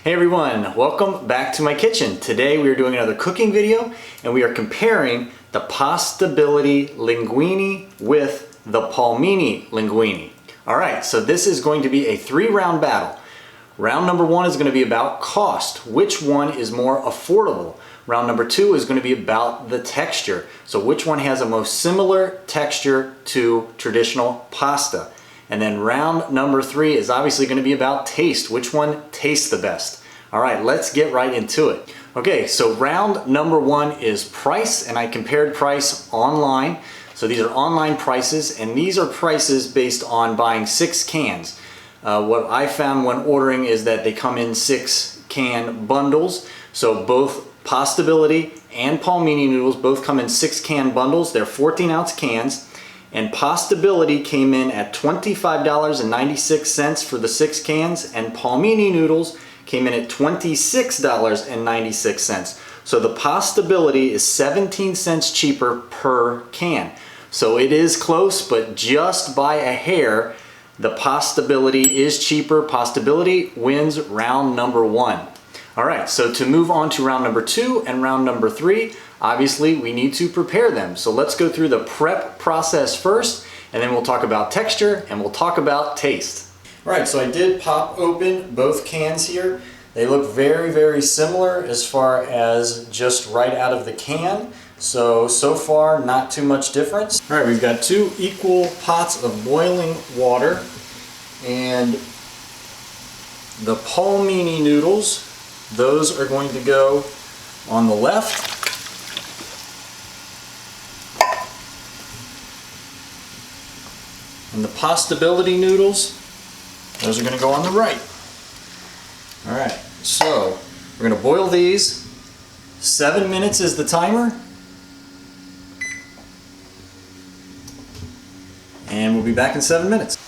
Hey everyone, welcome back to my kitchen. Today we are doing another cooking video and we are comparing the Pastability Linguine with the Palmini Linguine. Alright, so this is going to be a 3-round battle. Round number 1 is going to be about cost. Which one is more affordable? Round number 2 is going to be about the texture. So which one has a most similar texture to traditional pasta? And then round number 3 is obviously going to be about taste. Which one tastes the best? All right, let's get right into it. Okay, so round number 1 is price, and I compared price online. So these are online prices, and these are prices based on buying 6 cans. What I found when ordering is that they come in 6-can bundles. So both Pastability and Palmini noodles both come in 6-can bundles. They're 14-ounce cans. And Pastability came in at $25.96 for the 6 cans, and Palmini noodles came in at $26.96. So the Pastability is 17 cents cheaper per can. So it is close, but just by a hair, the Pastability is cheaper. Pastability wins round number 1. All right, so to move on to round number 2 and round number 3, obviously we need to prepare them. So let's go through the prep process first, and then we'll talk about texture and we'll talk about taste. All right, so I did pop open both cans here. They look very, very similar as far as just right out of the can. So far, not too much difference. All right, we've got 2 equal pots of boiling water, and the Palmini noodles, those are going to go on the left. And the Pastability noodles, those are going to go on the right. All right, so we're going to boil these. 7 minutes is the timer. And we'll be back in 7 minutes.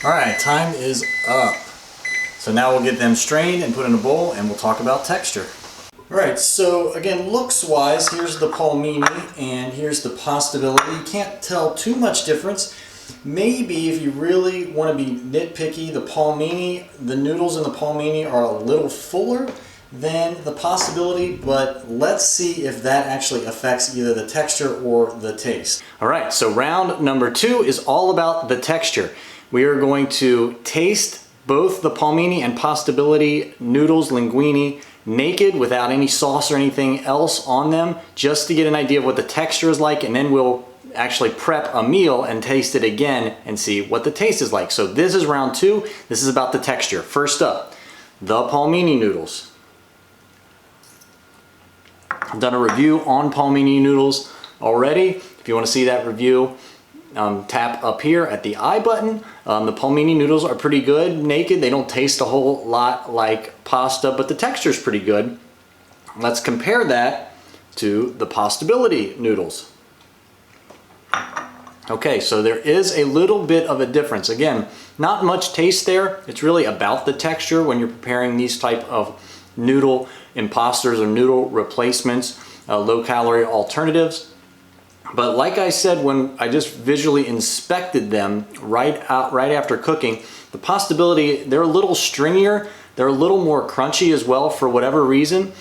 All right, time is up. So now we'll get them strained and put in a bowl, and we'll talk about texture. All right, so again, looks-wise, here's the Palmini and here's the Pastability. You can't tell too much difference. Maybe if you really want to be nitpicky, the Palmini, the noodles in the Palmini are a little fuller than the Pastability, but let's see if that actually affects either the texture or the taste. All right, so round number 2 is all about the texture. We are going to taste both the Palmini and Pastability noodles, linguine, naked without any sauce or anything else on them, just to get an idea of what the texture is like, and then we'll actually prep a meal and taste it again and see what the taste is like. So this is round 2. This is about the texture. First up, the Palmini noodles. I've done a review on Palmini noodles already. If you want to see that review, tap up here at the I button. The Palmini noodles are pretty good naked. They don't taste a whole lot like pasta, but the texture is pretty good. Let's compare that to the Pastability noodles. Okay, so there is a little bit of a difference. Again, not much taste there. It's really about the texture when you're preparing these type of noodle imposters or noodle replacements, low-calorie alternatives. But like I said, when I just visually inspected them right after cooking, the Pastability, they're a little stringier. They're a little more crunchy as well for whatever reason.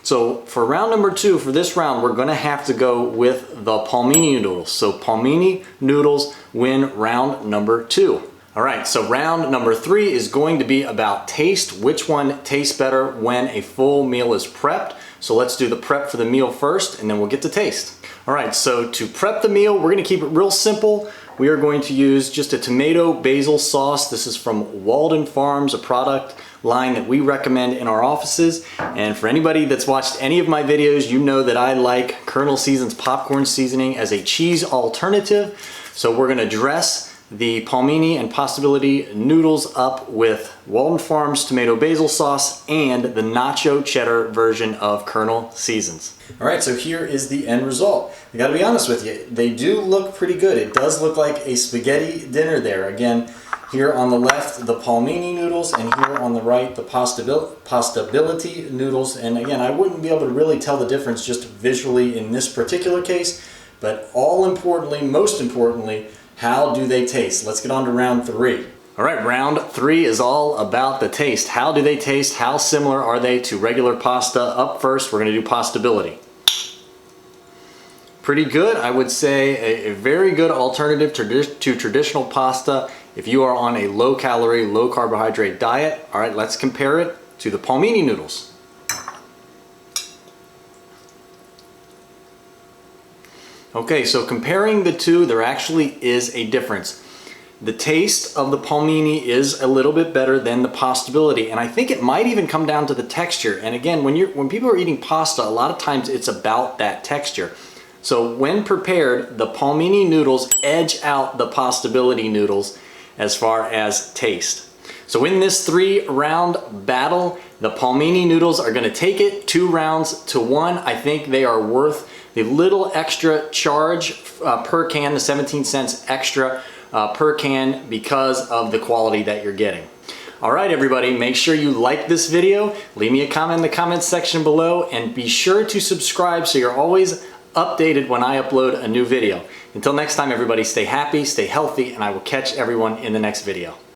So for round number 2, for this round, we're going to have to go with the Palmini noodles. So Palmini noodles win round number 2. All right, so round number 3 is going to be about taste. Which one tastes better when a full meal is prepped? So let's do the prep for the meal first, and then we'll get to taste. All right, so to prep the meal, we're going to keep it real simple. We are going to use just a tomato basil sauce. This is from Walden Farms, a product line that we recommend in our offices. And for anybody that's watched any of my videos, you know that I like Colonel Season's popcorn seasoning as a cheese alternative. So we're going to dress the Palmini and Pastability noodles up with Walden Farms tomato basil sauce and the nacho cheddar version of Colonel Seasons. All right, so here is the end result. I gotta be honest with you, they do look pretty good. It does look like a spaghetti dinner there. Again, here on the left, the Palmini noodles, and here on the right, the Pastability noodles. And again, I wouldn't be able to really tell the difference just visually in this particular case, but most importantly, how do they taste? Let's get on to round 3. All right, round 3 is all about the taste. How do they taste? How similar are they to regular pasta? Up first, we're gonna do Pastability. Pretty good, I would say a very good alternative to traditional pasta if you are on a low calorie, low carbohydrate diet. All right, let's compare it to the Palmini noodles. Okay, so comparing the two, there actually is a difference. The taste of the Palmini is a little bit better than the Pastability, and I think it might even come down to the texture. And again, when people are eating pasta, a lot of times it's about that texture. So when prepared, the Palmini noodles edge out the Pastability noodles as far as taste. So in this 3-round battle, the Palmini noodles are gonna take it 2 rounds to 1. I think they are worth the little extra charge per can, the 17 cents extra per can, because of the quality that you're getting. All right, everybody, make sure you like this video, leave me a comment in the comments section below, and be sure to subscribe so you're always updated when I upload a new video. Until next time, everybody, stay happy, stay healthy, and I will catch everyone in the next video.